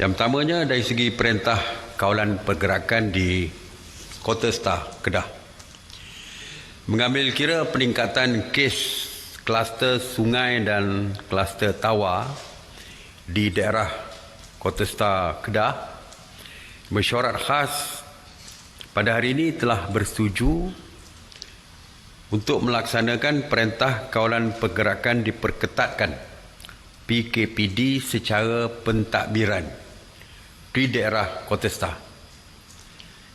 Yang pertamanya dari segi perintah kawalan pergerakan di Kota Star, Kedah. Mengambil kira peningkatan kes kluster sungai dan kluster tawa di daerah Kota Star, Kedah, mesyuarat khas pada hari ini telah bersetuju untuk melaksanakan perintah kawalan pergerakan diperketatkan PKPD secara pentadbiran di daerah Kota Star.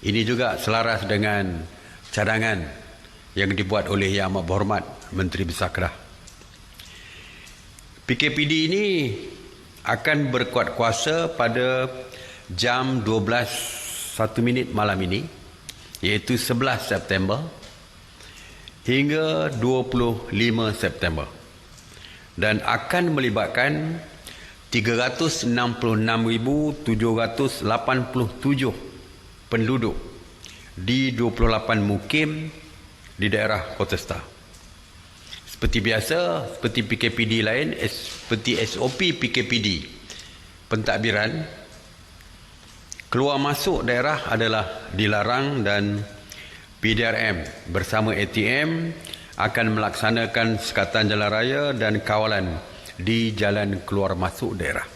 Ini juga selaras dengan cadangan yang dibuat oleh Yang Amat Berhormat Menteri Besar Kedah. PKPD ini akan berkuat kuasa pada jam 12:01 malam ini, iaitu 11 September hingga 25 September, dan akan melibatkan 366,787 penduduk di 28 mukim di daerah Kota Star. Seperti biasa, seperti PKPD lain, seperti SOP PKPD pentadbiran, keluar masuk daerah adalah dilarang dan PDRM bersama ATM akan melaksanakan sekatan jalan raya dan kawalan di jalan keluar masuk daerah.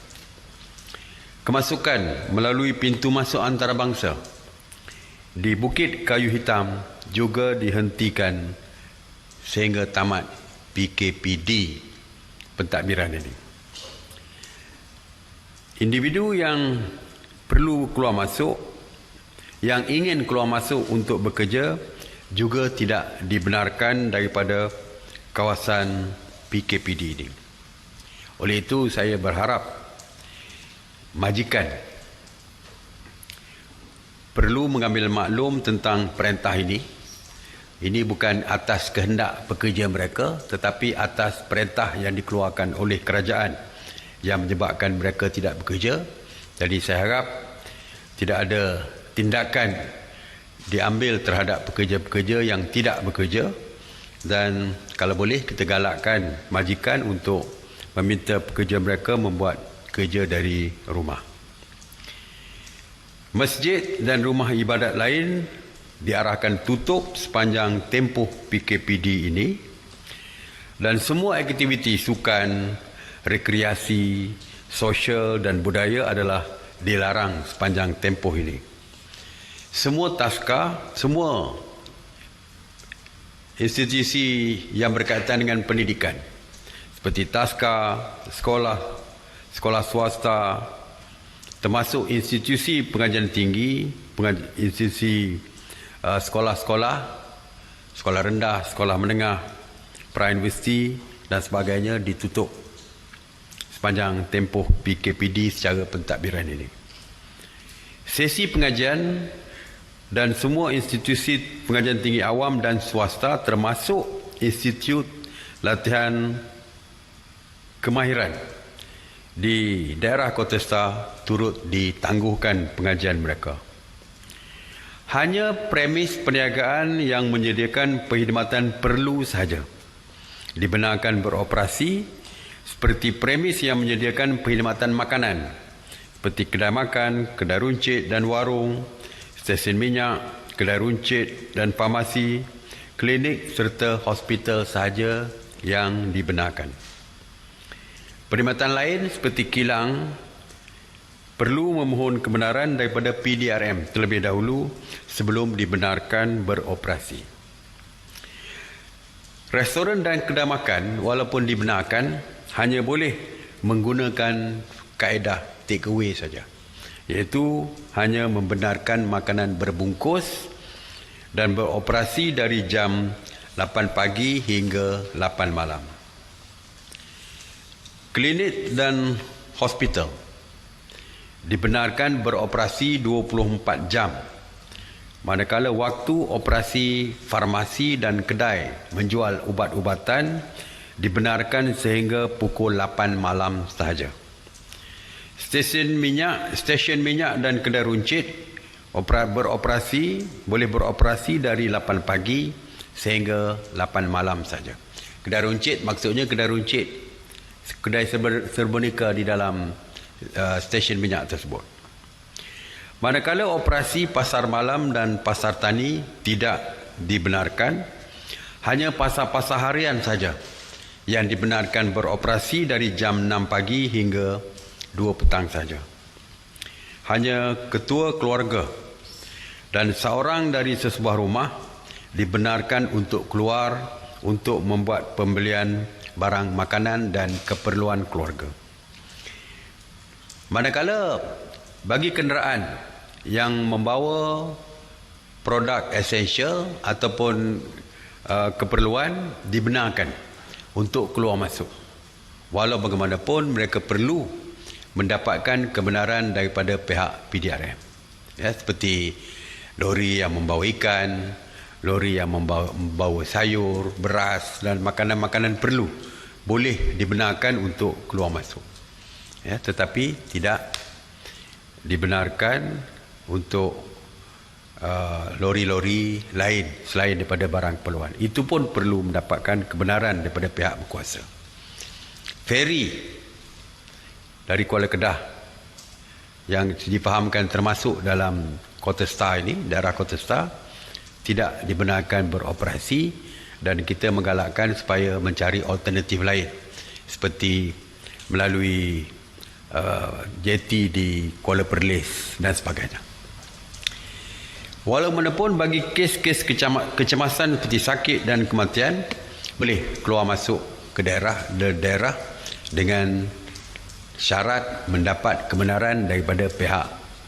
Kemasukan melalui pintu masuk antarabangsa di Bukit Kayu Hitam juga dihentikan sehingga tamat PKPD pentadbiran ini. Individu yang perlu keluar masuk, yang ingin keluar masuk untuk bekerja juga tidak dibenarkan daripada kawasan PKPD ini. Oleh itu saya berharap majikan perlu mengambil maklum tentang perintah ini. Ini bukan atas kehendak pekerja mereka, tetapi atas perintah yang dikeluarkan oleh kerajaan yang menyebabkan mereka tidak bekerja. Jadi saya harap tidak ada tindakan diambil terhadap pekerja-pekerja yang tidak bekerja, dan kalau boleh kita galakkan majikan untuk meminta pekerja mereka membuat kerja dari rumah. Masjid dan rumah ibadat lain diarahkan tutup sepanjang tempoh PKPD ini, dan semua aktiviti sukan, rekreasi, sosial dan budaya adalah dilarang sepanjang tempoh ini. Semua taska, semua institusi yang berkaitan dengan pendidikan seperti taska, sekolah swasta, termasuk institusi pengajian tinggi, institusi sekolah-sekolah, sekolah rendah, sekolah menengah, pra-universiti dan sebagainya ditutup sepanjang tempoh PKPD secara pentadbiran ini. Sesi pengajian dan semua institusi pengajian tinggi awam dan swasta termasuk institut latihan kemahiran di daerah Kota Star turut ditangguhkan pengajian mereka. Hanya premis perniagaan yang menyediakan perkhidmatan perlu sahaja dibenarkan beroperasi, seperti premis yang menyediakan perkhidmatan makanan seperti kedai makan, kedai runcit dan warung, stesen minyak, kedai runcit dan farmasi, klinik serta hospital sahaja yang dibenarkan. Perkhidmatan lain seperti kilang perlu memohon kebenaran daripada PDRM terlebih dahulu sebelum dibenarkan beroperasi. Restoran dan kedai makan walaupun dibenarkan hanya boleh menggunakan kaedah take away saja, iaitu hanya membenarkan makanan berbungkus dan beroperasi dari jam 8 pagi hingga 8 malam. Klinik dan hospital dibenarkan beroperasi 24 jam, manakala waktu operasi farmasi dan kedai menjual ubat-ubatan dibenarkan sehingga pukul 8 malam sahaja. Stesen minyak dan kedai runcit boleh beroperasi dari 8 pagi sehingga 8 malam saja. Kedai runcit maksudnya kedai runcit, kedai serba nika di dalam stesen minyak tersebut. Manakala operasi pasar malam dan pasar tani tidak dibenarkan, hanya pasar-pasar harian saja yang dibenarkan beroperasi dari jam 6 pagi hingga 2 petang saja. Hanya ketua keluarga dan seorang dari sesebuah rumah dibenarkan untuk keluar untuk membuat pembelian barang makanan dan keperluan keluarga. Manakala bagi kenderaan yang membawa produk esensial ataupun keperluan dibenarkan untuk keluar masuk. Walau bagaimanapun mereka perlu mendapatkan kebenaran daripada pihak PDRM. Ya, seperti lori yang membawa ikan, lori yang membawa sayur, beras dan makanan-makanan perlu boleh dibenarkan untuk keluar masuk. Ya, tetapi tidak dibenarkan untuk lori-lori lain selain daripada barang keperluan. Itu pun perlu mendapatkan kebenaran daripada pihak berkuasa. Feri dari Kuala Kedah yang difahamkan termasuk dalam Kota Star ini, daerah Kota Star, tidak dibenarkan beroperasi dan kita menggalakkan supaya mencari alternatif lain seperti melalui jeti di Kuala Perlis dan sebagainya. Walaupun bagi kes-kes kecemasan seperti sakit dan kematian boleh keluar masuk ke daerah dengan syarat mendapat kebenaran daripada pihak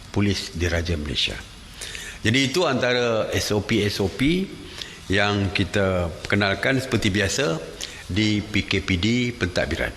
polis Diraja Malaysia. Jadi itu antara SOP-SOP yang kita kenalkan seperti biasa di PKPD pentadbiran.